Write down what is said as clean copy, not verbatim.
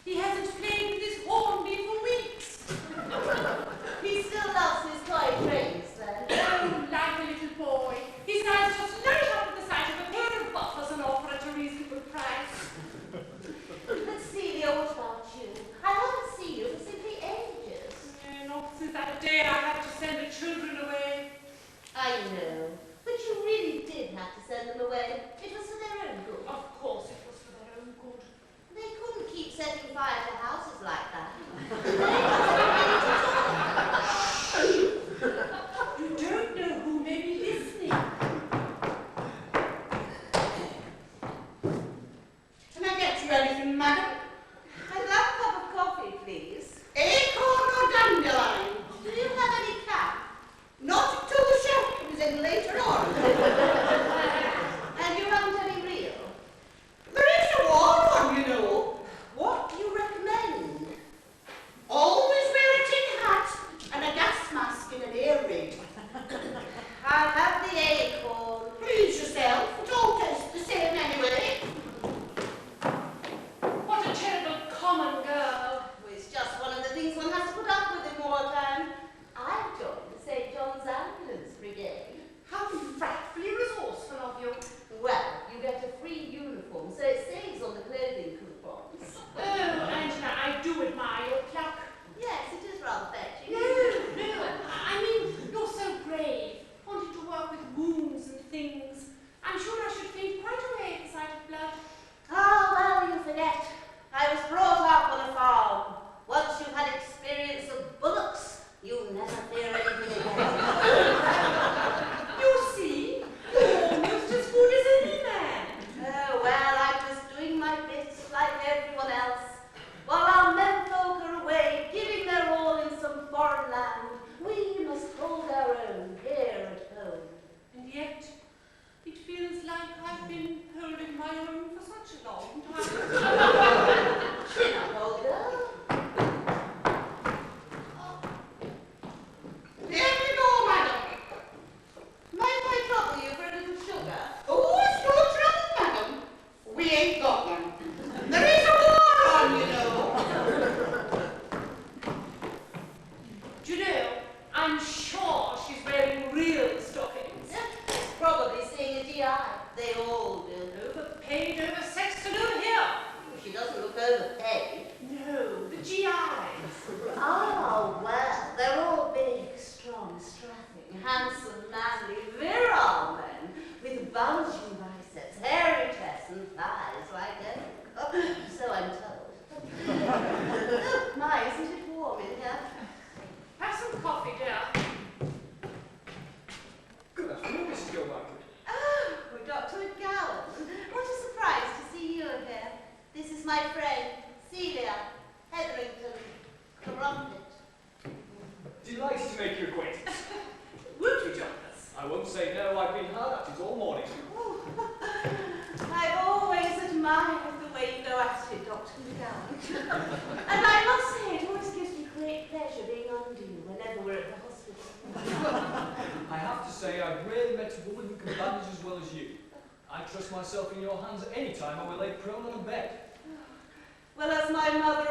He hasn't played with his hornbeam for weeks. He still loves his toy trains, then. Oh, like a little boy. His eyes just light up at the sight of a pair of buffers and offer at a reasonable price. But Celia, what about you? I haven't seen you for simply ages. Not since that day I had to send the children away. I know. But you really did have to send them away. It was for their own good. Of course it was for their own good. They couldn't keep setting fire to houses like that. You don't know who may be listening. Can I get you anything, madam? I'd love a cup of coffee, please. Acorn or dandelion? Do you have any cap? Not until the chef comes in later on. And you haven't any real? There is a warm one, you know. What do you recommend? Always wear a tin hat and a gas mask in an ear ring. I'll have the acorn. Please yourself, it all tastes the same anyway. What a terrible common girl. It's just one of the things one has to put up with in wartime. I've joined the St. John's Ambulance Brigade. How frightfully resourceful of you. Well, you get a free uniform, so it saves on the clothing coupons. Oh, Angela, I do admire your pluck. Yes, it is rather fetching. No, I mean, you're so brave, wanting to work with wounds and things. I'm sure I should faint quite away at the sight of blood. Oh, well, you forget. I was brought up on a farm. Once you've had experience of bullocks, you never fear anything again. You see, you're almost as good as any man. Oh, well, I'm just doing my bit like everyone else. While our menfolk are away, giving their all in some foreign land, we must hold our own here at home. And yet, it feels like I've been holding my own for such a long time. Chin up, old girl. Here we go, madam. Mind if I trouble you for a little sugar? Oh, it's no trouble, madam. We ain't got none. There is a war on, you know. Do you know, I'm sure she's wearing real stockings. Probably seeing a GI. They all do. Overpaid, oversexed, and over here. She doesn't look overpaid. No, the GIs. Oh, well, they're all big, strong, strapping, handsome, manly, virile men with bulging biceps, hairy chests, and thighs like oak. So I'm told. Oh, my, isn't it warm in here? Have some coffee, dear. Good afternoon, Mrs. Gilmartin. Oh, Dr. McGowan. What a surprise to see you here. This is my friend, Celia Hetherington Crumpet. Delighted to make your acquaintance. Would you join us? I won't say no, I've been hard at it all morning. Oh, I've always admired the way you go at it, Dr. McGowan. And I must say, it always gives me great pleasure being under you whenever we're at the hospital. I have to say, I've rarely met a woman who can bandage as well as you. I trust myself in your hands at any time I will lay prone on a bed. Well, as my mother